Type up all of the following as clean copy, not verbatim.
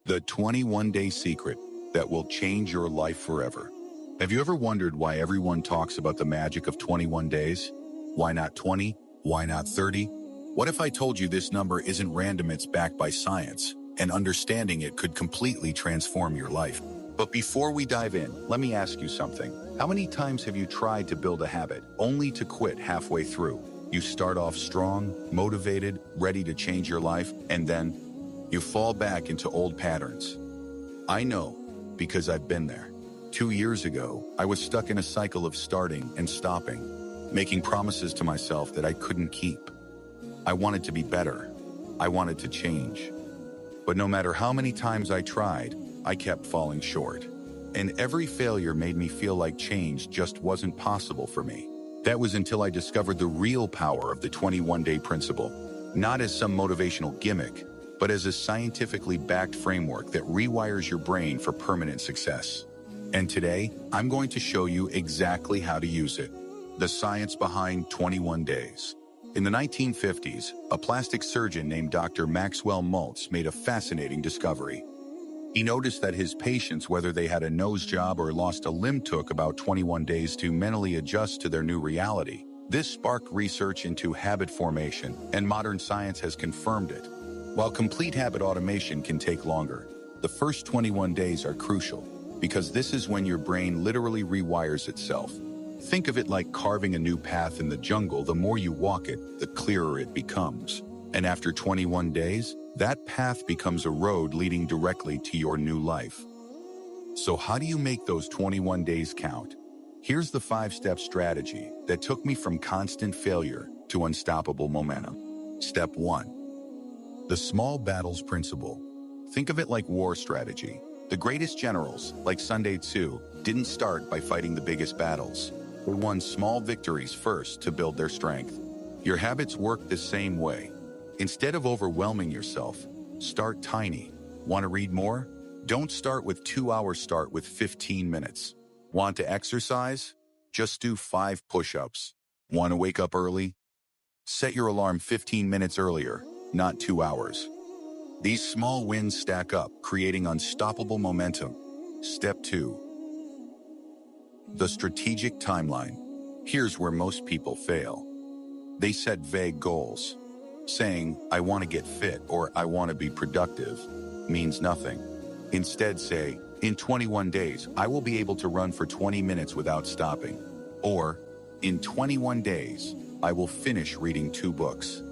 The 21-day secret that will change your life forever. Have you ever wondered why everyone talks about the magic of 21 days? Why not 20? Why not 30? What if I told you this number isn't random, it's backed by science, and understanding it could completely transform your life? But before we dive in, let me ask you something. How many times have you tried to build a habit only to quit halfway through? You start off strong, motivated, ready to change your life, and then you fall back into old patterns. I know, because I've been there. 2 years ago, I was stuck in a cycle of starting and stopping, making promises to myself that I couldn't keep. I wanted to be better. I wanted to change. But no matter how many times I tried, I kept falling short. And every failure made me feel like change just wasn't possible for me. That was until I discovered the real power of the 21-day principle, not as some motivational gimmick, but as a scientifically backed framework that rewires your brain for permanent success. And today, I'm going to show you exactly how to use it. The science behind 21 days. In the 1950s, a plastic surgeon named Dr. Maxwell Maltz made a fascinating discovery. He noticed that his patients, whether they had a nose job or lost a limb, took about 21 days to mentally adjust to their new reality. This sparked research into habit formation, and modern science has confirmed it. While complete habit automation can take longer, the first 21 days are crucial, because this is when your brain literally rewires itself. Think of it like carving a new path in the jungle. The more you walk it, the clearer it becomes. And after 21 days, that path becomes a road leading directly to your new life. So how do you make those 21 days count? Here's the 5-step strategy that took me from constant failure to unstoppable momentum. Step 1. The small battles principle. Think of it like war strategy. The greatest generals, like Sun Tzu, didn't start by fighting the biggest battles. They won small victories first to build their strength. Your habits work the same way. Instead of overwhelming yourself, start tiny. Want to read more? Don't start with 2 hours, start with 15 minutes. Want to exercise? Just do 5 push-ups. Want to wake up early? Set your alarm 15 minutes earlier, not 2 hours. These small wins stack up, creating unstoppable momentum. Step 2. The strategic timeline. Here's where most people fail. They set vague goals. Saying, I want to get fit or I want to be productive means nothing. Instead say, in 21 days, I will be able to run for 20 minutes without stopping. Or, in 21 days, I will finish reading 2 books.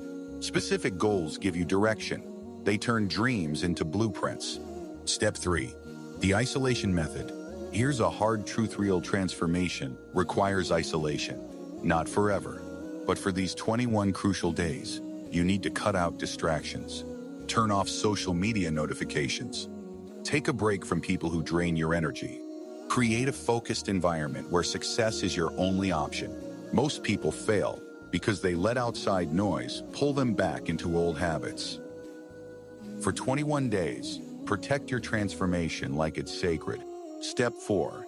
Specific goals give you direction. They turn dreams into blueprints. Step 3. The isolation method. Here's a hard truth: real transformation requires isolation. Not forever, but for these 21 crucial days, you need to cut out distractions. Turn off social media notifications. Take a break from people who drain your energy. Create a focused environment where success is your only option. Most people fail because they let outside noise pull them back into old habits. For 21 days, protect your transformation like it's sacred. Step 4.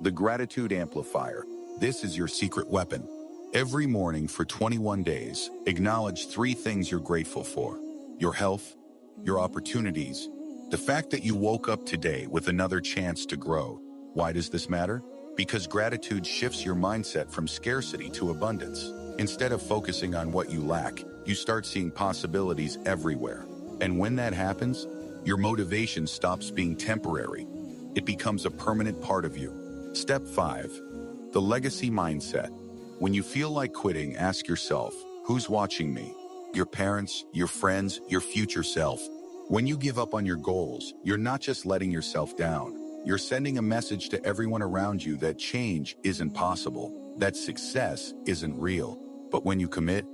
The gratitude amplifier. This is your secret weapon. Every morning for 21 days, acknowledge 3 things you're grateful for. Your health, your opportunities, the fact that you woke up today with another chance to grow. Why does this matter? Because gratitude shifts your mindset from scarcity to abundance. Instead of focusing on what you lack, you start seeing possibilities everywhere. And when that happens, your motivation stops being temporary. It becomes a permanent part of you. Step 5. The legacy mindset. When you feel like quitting, ask yourself, who's watching me? Your parents, your friends, your future self. When you give up on your goals, you're not just letting yourself down. You're sending a message to everyone around you that change isn't possible, that success isn't real. But when you commit,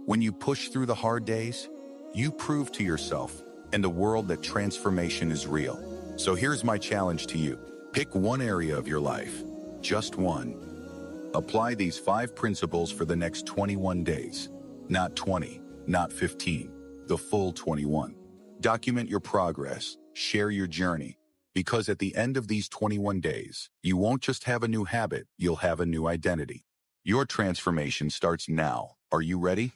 when you push through the hard days, you prove to yourself and the world that transformation is real. So here's my challenge to you. Pick one area of your life, just one. Apply these 5 principles for the next 21 days. Not 20, not 15, the full 21. Document your progress, share your journey, because at the end of these 21 days, you won't just have a new habit, you'll have a new identity. Your transformation starts now. Are you ready?